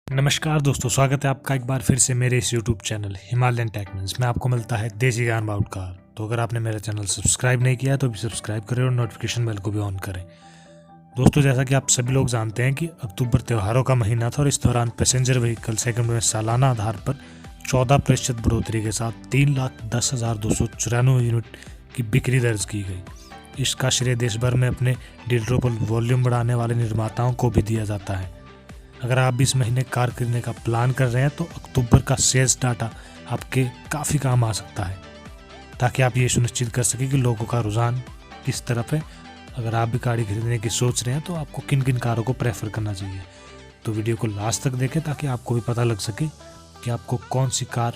नमस्कार दोस्तों, स्वागत है आपका एक बार फिर से मेरे इस YouTube channel Himalayan tech news में। आपको मिलता है देसी ज्ञान अबाउट कार। तो अगर आपने मेरा चैनल सब्सक्राइब नहीं किया है तो भी सब्सक्राइब करें और नोटिफिकेशन बेल को भी ऑन करें। दोस्तों, जैसा कि आप सभी लोग जानते हैं कि अक्टूबर त्योहारों का महीना था और इस दौरान पैसेंजर व्हीकल सेगमेंट में सालाना आधार पर 14% बढ़ोतरी के साथ 3,10,294 यूनिट की बिक्री दर्ज की गई। इसका श्रेय देश भर में अपने डीलरों पर वॉल्यूम बढ़ाने वाले निर्माताओं को भी दिया जाता है। अगर आप भी इस महीने कार खरीदने का प्लान कर रहे हैं तो अक्टूबर का सेल्स डाटा आपके काफ़ी काम आ सकता है, ताकि आप ये सुनिश्चित कर सकें कि लोगों का रुझान किस तरफ है। अगर आप भी गाड़ी खरीदने की सोच रहे हैं तो आपको किन किन कारों को प्रेफर करना चाहिए। तो वीडियो को लास्ट तक देखें ताकि आपको भी पता लग सके कि आपको कौन सी कार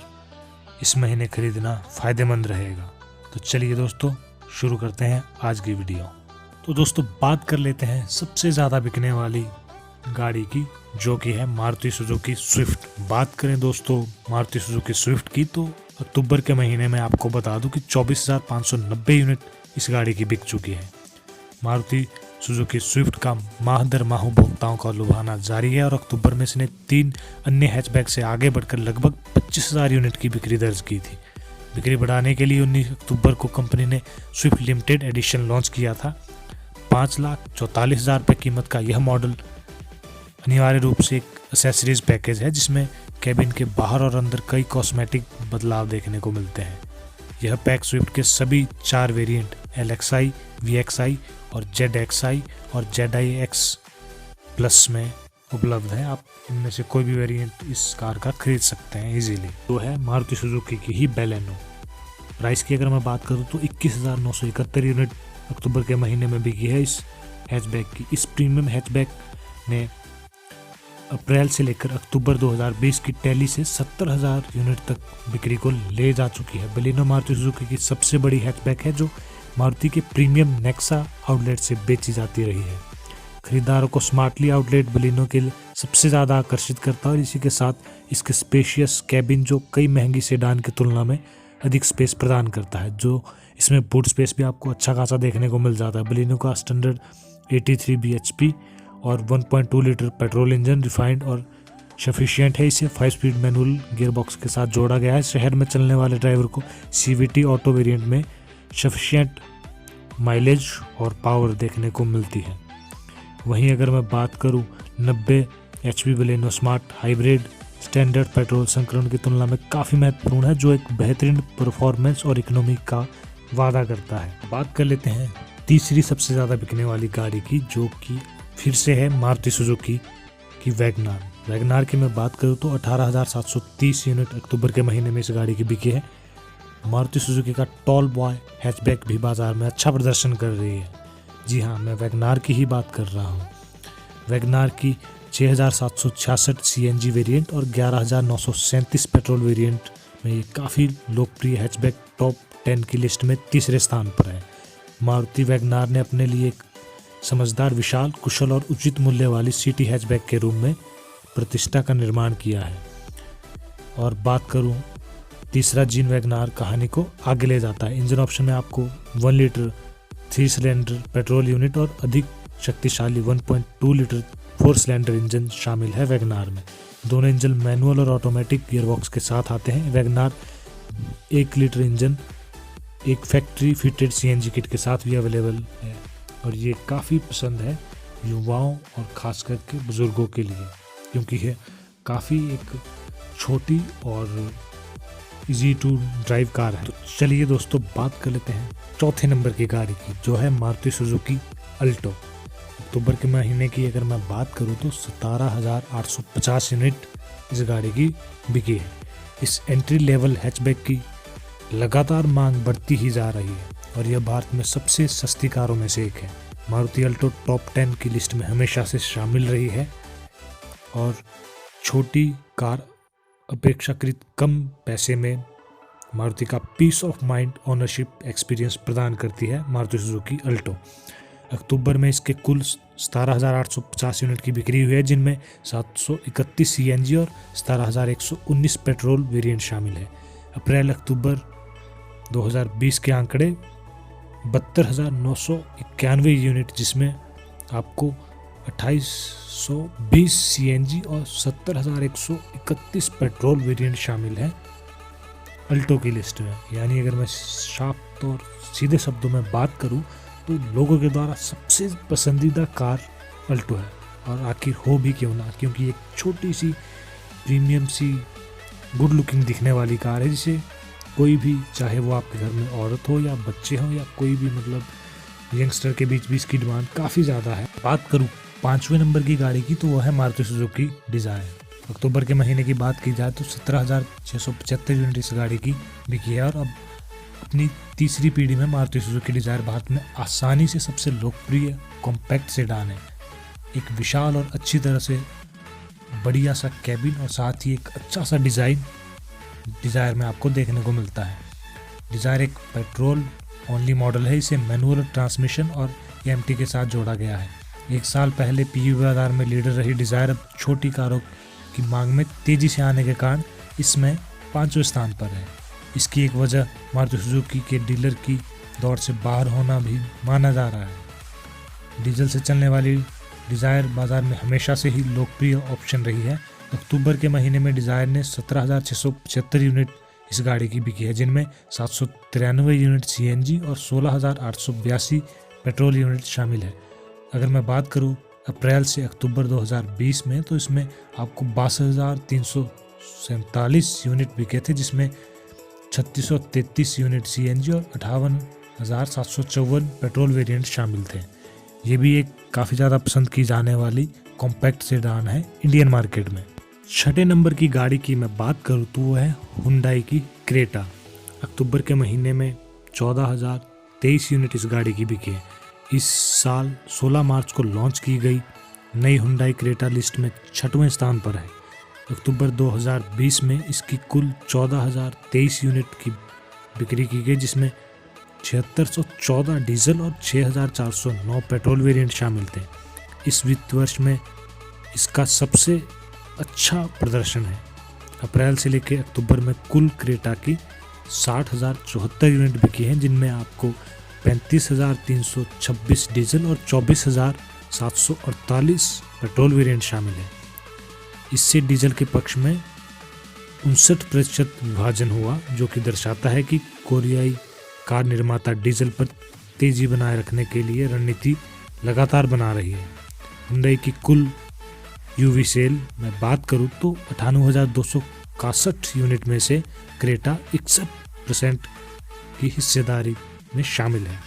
इस महीने खरीदना फ़ायदेमंद रहेगा। तो चलिए दोस्तों, शुरू करते हैं आज की वीडियो। तो दोस्तों, बात कर लेते हैं सबसे ज़्यादा बिकने वाली गाड़ी की, जो कि है मारुति सुजुकी स्विफ्ट। बात करें दोस्तों मारुति सुजुकी स्विफ्ट की, तो अक्टूबर के महीने में आपको बता दूं कि 24,590 यूनिट इस गाड़ी की बिक चुकी है। मारुति सुजुकी स्विफ्ट का माह दर माह उपभोक्ताओं का लुभाना जारी है और अक्टूबर में इसने 3 अन्य हैचबैक से आगे बढ़कर लगभग 25,000 यूनिट की बिक्री दर्ज की थी। बिक्री बढ़ाने के लिए 19 अक्टूबर को कंपनी ने स्विफ्ट लिमिटेड एडिशन लॉन्च किया था। 5,44,000 रुपये कीमत का यह मॉडल अनिवार्य रूप से एक एसेसरीज पैकेज है, जिसमें कैबिन के बाहर और अंदर कई कॉस्मेटिक बदलाव देखने को मिलते हैं। यह पैक स्विफ्ट के सभी 4 वेरिएंट LXi, VXi और ZXi और ZIX प्लस में उपलब्ध है। आप इनमें से कोई भी वेरिएंट इस कार का खरीद सकते हैं इजीली। तो है मारुति सुजुकी की ही बैलेनो। प्राइस की अगर मैं बात करूँ तो 21,971 यूनिट अक्टूबर के महीने में बिकी है इस हैचबैक की। इस प्रीमियम हैचबैक ने अप्रैल से लेकर अक्टूबर 2020 की टैली से 70,000 यूनिट तक बिक्री को ले जा चुकी है। बलिनो मारुति सुजुकी की सबसे बड़ी हैचबैक है, जो मारुति के प्रीमियम नेक्सा आउटलेट से बेची जाती रही है। खरीदारों को स्मार्टली आउटलेट बलिनो के लिए सबसे ज़्यादा आकर्षित करता है और इसी के साथ इसके स्पेशियस कैबिन, जो कई महंगी सेडान की तुलना में अधिक स्पेस प्रदान करता है, जो इसमें बूट स्पेस भी आपको अच्छा खासा देखने को मिल जाता है। बलिनो का स्टैंडर्ड 83 bhp और 1.2 लीटर पेट्रोल इंजन रिफाइंड और सफिशिएंट है। इसे 5 स्पीड मैनुअल गियरबॉक्स के साथ जोड़ा गया है। शहर में चलने वाले ड्राइवर को CVT ऑटो वेरिएंट में सफिशिएंट माइलेज और पावर देखने को मिलती है। वहीं अगर मैं बात करूं 90 HP Baleno smart hybrid standard petrol संस्करण की तुलना में काफ़ी महत्वपूर्ण है, जो एक बेहतरीन परफॉर्मेंस और इकोनॉमी का वादा करता है। बात कर लेते हैं तीसरी सबसे ज़्यादा बिकने वाली गाड़ी की, जो कि फिर से है मारुति सुजुकी की वैगनार। वैगनार की मैं बात करूँ तो 18,730 यूनिट अक्टूबर के महीने में इस गाड़ी की बिकी है। मारुति सुजुकी का टॉल बॉय हैचबैक भी बाजार में अच्छा प्रदर्शन कर रही है। जी हाँ, मैं वैगनार की ही बात कर रहा हूँ। वैगनार की 6,766 CNG वेरिएंट और 11,937 पेट्रोल वेरिएंट में ये काफ़ी लोकप्रिय हैचबैक टॉप 10 की लिस्ट में तीसरे स्थान पर है। मारुति वैगनार ने अपने लिए एक समझदार, विशाल, कुशल और उचित मूल्य वाली सिटी हैचबैक के रूप में प्रतिष्ठा का निर्माण किया है। और बात करूं तीसरा जीन वैगनार कहानी को आगे ले जाता है। इंजन ऑप्शन में आपको 1 लीटर 3 सिलेंडर पेट्रोल यूनिट और अधिक शक्तिशाली 1.2 लीटर 4 सिलेंडर इंजन शामिल है वैगनार में। दोनों इंजन मैनुअल और ऑटोमेटिक गियरबॉक्स के साथ आते हैं। वैगनार 1 लीटर इंजन एक फैक्ट्री फिटेड CNG किट के साथ भी अवेलेबल है और ये काफ़ी पसंद है युवाओं और ख़ास करके बुज़ुर्गों के लिए, क्योंकि ये काफ़ी एक छोटी और इजी टू ड्राइव कार है। तो चलिए दोस्तों, बात कर लेते हैं चौथे नंबर की गाड़ी की, जो है मारुति सुजुकी अल्टो। अक्टूबर के महीने की अगर मैं बात करूँ तो 17,850 यूनिट इस गाड़ी की बिकी है। इस एंट्री लेवल हैचबैक की लगातार मांग बढ़ती ही जा रही है और यह भारत में सबसे सस्ती कारों में से एक है। मारुति अल्टो टॉप 10 की लिस्ट में हमेशा से शामिल रही है और छोटी कार अपेक्षाकृत कम पैसे में मारुति का peace of mind ownership experience प्रदान करती है मारुति सुजुकी अल्टो। अक्टूबर में इसके कुल 17,850 यूनिट की बिक्री हुई है, जिनमें 731 CNG और 17,119 पेट्रोल वेरिएंट शामिल है। अप्रैल-अक्टूबर 2020 के आंकड़े 72,991 यूनिट, जिसमें आपको 2820 CNG और 70,131 पेट्रोल वेरिएंट शामिल हैं अल्टो की लिस्ट में। यानी अगर मैं साफ और सीधे शब्दों में बात करूं तो लोगों के द्वारा सबसे पसंदीदा कार अल्टो है। और आखिर हो भी क्यों ना, क्योंकि एक छोटी सी प्रीमियम सी गुड लुकिंग दिखने वाली कार है जिसे कोई भी, चाहे वो आपके घर में औरत हो या बच्चे हों या कोई भी मतलब यंगस्टर के बीच भी इसकी डिमांड काफ़ी ज़्यादा है। बात करूँ 5वें नंबर की गाड़ी की तो वो है मारुति सुजुकी डिज़ायर। अक्टूबर के महीने की बात की जाए तो 17,675 यूनिट इस गाड़ी की बिकी है। और अब अपनी तीसरी पीढ़ी में मारुति सुजुकी डिज़ायर भारत में आसानी से सबसे लोकप्रिय कॉम्पैक्ट सेडान है। एक विशाल और अच्छी तरह से बढ़िया सा कैबिन और साथ ही एक अच्छा सा डिज़ाइन डिज़ायर में आपको देखने को मिलता है। डिज़ायर एक पेट्रोल ओनली मॉडल है। इसे मैनुअल ट्रांसमिशन और एएमटी के साथ जोड़ा गया है। एक साल पहले पीयू बाजार में लीडर रही डिज़ायर अब छोटी कारों की मांग में तेज़ी से आने के कारण इसमें 5वें स्थान पर है। इसकी एक वजह मारुति सुजुकी के डीलर की दौड़ से बाहर होना भी माना जा रहा है। डीजल से चलने वाली डिज़ायर बाजार में हमेशा से ही लोकप्रिय ऑप्शन रही है। अक्टूबर के महीने में डिज़ायर ने 17,675 यूनिट इस गाड़ी की बिकी है, जिनमें 793 यूनिट CNG और 16,882 पेट्रोल यूनिट शामिल है। अगर मैं बात करूं अप्रैल से अक्टूबर 2020 में तो इसमें आपको 62,347 यूनिट बिके थे, जिसमें 3633 यूनिट CNG और 58,754 पेट्रोल वेरिएंट शामिल थे। ये भी एक काफ़ी ज़्यादा पसंद की जाने वाली कॉम्पैक्ट सेडान है इंडियन मार्केट में। 6 नंबर की गाड़ी की मैं बात करूँ तो वो है हुंडई की क्रेटा। अक्टूबर के महीने में 14,023 यूनिट इस गाड़ी की बिकी है। इस साल 16 मार्च को लॉन्च की गई नई हुंडई क्रेटा लिस्ट में 6वें स्थान पर है। अक्टूबर 2020 में इसकी कुल 14,023 यूनिट की बिक्री की गई, जिसमें 7614 डीजल और 6,409 पेट्रोल वेरिएंट शामिल थे। इस वित्त वर्ष में इसका सबसे अच्छा प्रदर्शन है। अप्रैल से लेकर अक्टूबर में कुल क्रेटा की 60,074 यूनिट बिकी हैं, जिनमें आपको 35,326 डीजल और 24,748 पेट्रोल वेरिएंट शामिल है। इससे डीजल के पक्ष में 59% विभाजन हुआ, जो कि दर्शाता है कि कोरियाई कार निर्माता डीजल पर तेजी बनाए रखने के लिए रणनीति लगातार बना रही है। हुंडई की कुल यूवी सेल में बात करूं तो 98,261 यूनिट में से क्रेटा 61% की हिस्सेदारी में शामिल है।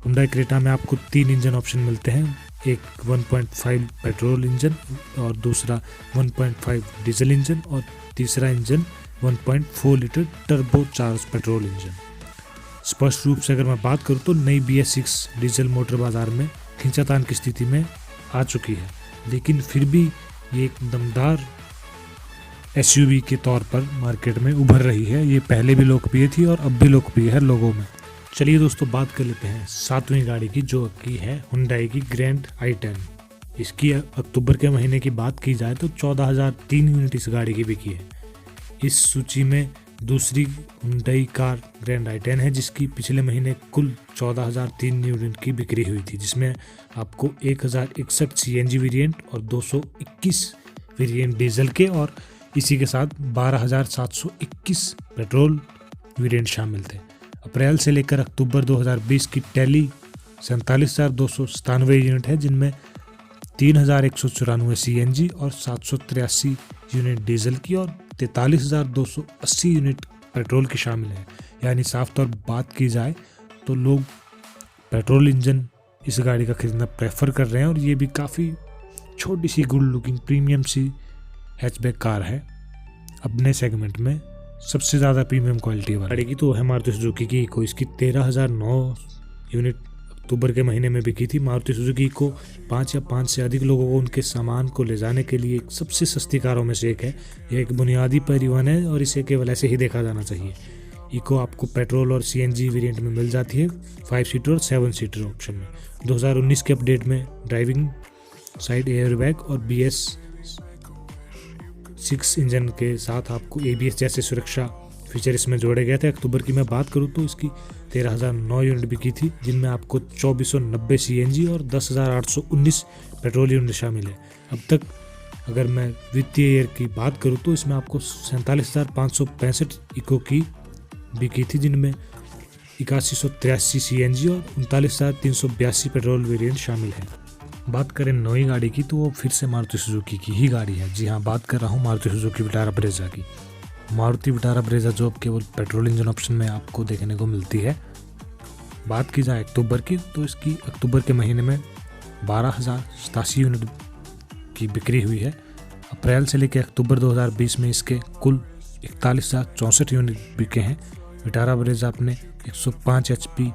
हुंडई क्रेटा में आपको 3 इंजन ऑप्शन मिलते हैं, एक 1.5 पेट्रोल इंजन और दूसरा 1.5 डीजल इंजन और तीसरा engine 1.4 litre turbo charge petrol engine. स्पष्ट रूप से अगर मैं बात करूं तो नई BS6 डीजल मोटर बाजार में खींचातान की स्थिति में आ चुकी है, लेकिन फिर भी ये एक दमदार SUV के तौर पर मार्केट में उभर रही है। ये पहले भी लोकप्रिय थी और अब भी लोकप्रिय है लोगों में। चलिए दोस्तों बात कर लेते हैं 7वीं गाड़ी की, जो की है हुंडई की ग्रैंड i10। इसकी अक्टूबर के महीने की बात की जाए तो 14,003 यूनिट इस गाड़ी की बिकी है। इस सूची में दूसरी हुंडई कार ग्रैंड i10 है, जिसकी पिछले महीने कुल 14,003 यूनिट की बिक्री हुई थी, जिसमें आपको 1,061 CNG वेरिएंट और 221 वेरिएंट डीजल के और इसी के साथ 12,721 पेट्रोल वेरिएंट शामिल थे। अप्रैल से लेकर अक्टूबर 2020 की टैली 47,297 यूनिट है, जिनमें 3,194 CNG और 783 यूनिट डीजल की और 43,280 यूनिट पेट्रोल की शामिल है। यानी साफ तौर बात की जाए तो लोग पेट्रोल इंजन इस गाड़ी का खरीदना प्रेफर कर रहे हैं और ये भी काफ़ी छोटी सी गुड लुकिंग प्रीमियम सी हैचबैक कार है। अपने सेगमेंट में सबसे ज़्यादा प्रीमियम क्वालिटी वाली गाड़ी की तो है मारुति सुजुकी की इको। इसकी 13,009 यूनिट अक्टूबर के महीने में बिकी थी। मारुति सुजुकी इको 5 या 5 से अधिक लोगों को उनके सामान को ले जाने के लिए एक सबसे सस्ती कारों में से एक है। यह एक बुनियादी परिवहन है और इसे केवल ऐसे ही देखा जाना चाहिए। इको आपको पेट्रोल और CNG वेरिएंट में मिल जाती है, 5 सीटर और 7 सीटर ऑप्शन में। 2019 के अपडेट में ड्राइविंग साइड एयरबैग और BS6 इंजन के साथ आपको ABS जैसे सुरक्षा फीचर इसमें जोड़े गए थे। अक्टूबर की मैं बात करूँ तो इसकी 13,009 यूनिट बिकी थी, जिनमें आपको 2490 CNG और 10,819 पेट्रोल यूनिट शामिल है। अब तक अगर मैं वित्तीय ईयर की बात करूँ तो इसमें आपको 47,565 इको की बिकी थी, जिनमें 8183 CNG और 39,382 पेट्रोल वेरिएंट शामिल है। बात करें नई गाड़ी की तो वो फिर से मारुति सुजुकी की ही गाड़ी है। जी हाँ, बात कर रहा हूँ मारुति सुजुकी विटारा ब्रेजा की। मारुति विटारा ब्रेजा जो अब केवल पेट्रोल इंजन ऑप्शन में आपको देखने को मिलती है। बात की जाए अक्टूबर की तो इसकी अक्टूबर के महीने में 12,087 यूनिट की बिक्री हुई है। अप्रैल से लेकर अक्टूबर 2020 में इसके कुल 41,064 यूनिट बिके हैं। विटारा ब्रेजा अपने 105 HP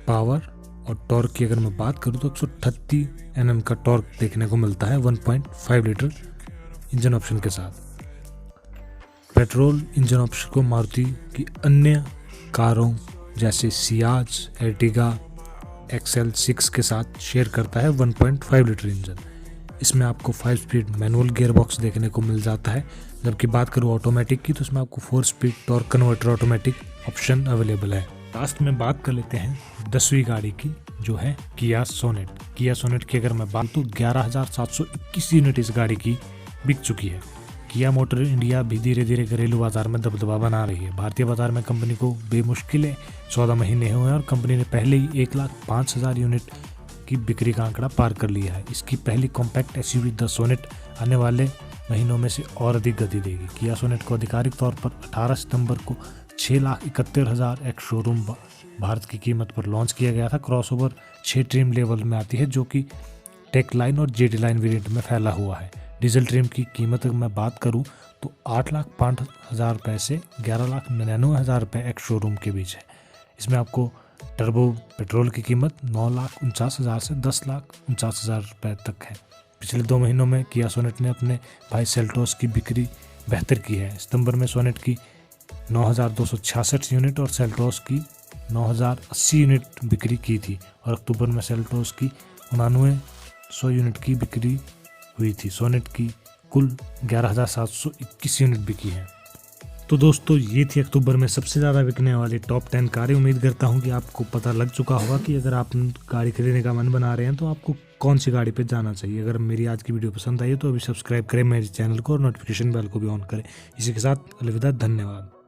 पावर और टॉर्क की अगर मैं बात करूं तो 138 Nm का टॉर्क देखने को मिलता है 1.5 लीटर इंजन ऑप्शन के साथ। पेट्रोल इंजन ऑप्शन को मारुति की अन्य कारों जैसे सियाज, एर्टिगा, XL6 के साथ शेयर करता है 1.5 लीटर इंजन। इसमें आपको 5 स्पीड मैनुअल गियर बॉक्स देखने को मिल जाता है। जबकि बात करूँ ऑटोमेटिक की तो इसमें आपको 4 speed torque converter automatic option available है। लास्ट में बात कर लेते हैं 10वीं गाड़ी की, जो है किया सोनेट। किया सोनेट की अगर मैं बात तो 11,721 यूनिट इस गाड़ी की बिक चुकी है। किया मोटर इंडिया भी धीरे धीरे घरेलू बाजार में दबदबा बना रही है। भारतीय बाजार में कंपनी को बेमुश्किल 14 महीने हुए हैं और कंपनी ने पहले ही 1,05,000 यूनिट की बिक्री का आंकड़ा पार कर लिया है। इसकी पहली कॉम्पैक्ट SUV द सोनेट आने वाले महीनों में से और अधिक गति देगी। किया सोनेट को आधिकारिक तौर पर 18 सितंबर को 6,71,000 एक शोरूम भारत की कीमत पर लॉन्च किया गया था। क्रॉसओवर 6 ट्रिम लेवल में आती है, जो कि टेक लाइन और जेडी लाइन वेरिएंट में फैला हुआ है। डीजल ट्रिम की कीमत अगर मैं बात करूं तो 8,05,000 रुपये से 11,99,000 रुपये एक शोरूम के बीच है। इसमें आपको टर्बो पेट्रोल की कीमत 9,49,000 से 10,49,000 रुपये तक है। पिछले 2 महीनों में किया सोनेट ने अपने भाई सेल्टोस की बिक्री बेहतर की है। सितंबर में सोनेट की 9,266 यूनिट और सेल्टोस की 9,080 यूनिट बिक्री की थी और अक्टूबर में सेल्टोस की 9,900 यूनिट की बिक्री हुई थी। सोनेट की कुल 11,721 यूनिट बिकी है। तो दोस्तों, ये थी अक्टूबर में सबसे ज़्यादा बिकने वाली टॉप 10 कारें। उम्मीद करता हूँ कि आपको पता लग चुका होगा कि अगर आप गाड़ी खरीदने का मन बना रहे हैं तो आपको कौन सी गाड़ी पे जाना चाहिए। अगर मेरी आज की वीडियो पसंद आई है तो अभी सब्सक्राइब करें मेरे चैनल को और नोटिफिकेशन बेल को भी ऑन करें। इसी के साथ अलविदा, धन्यवाद।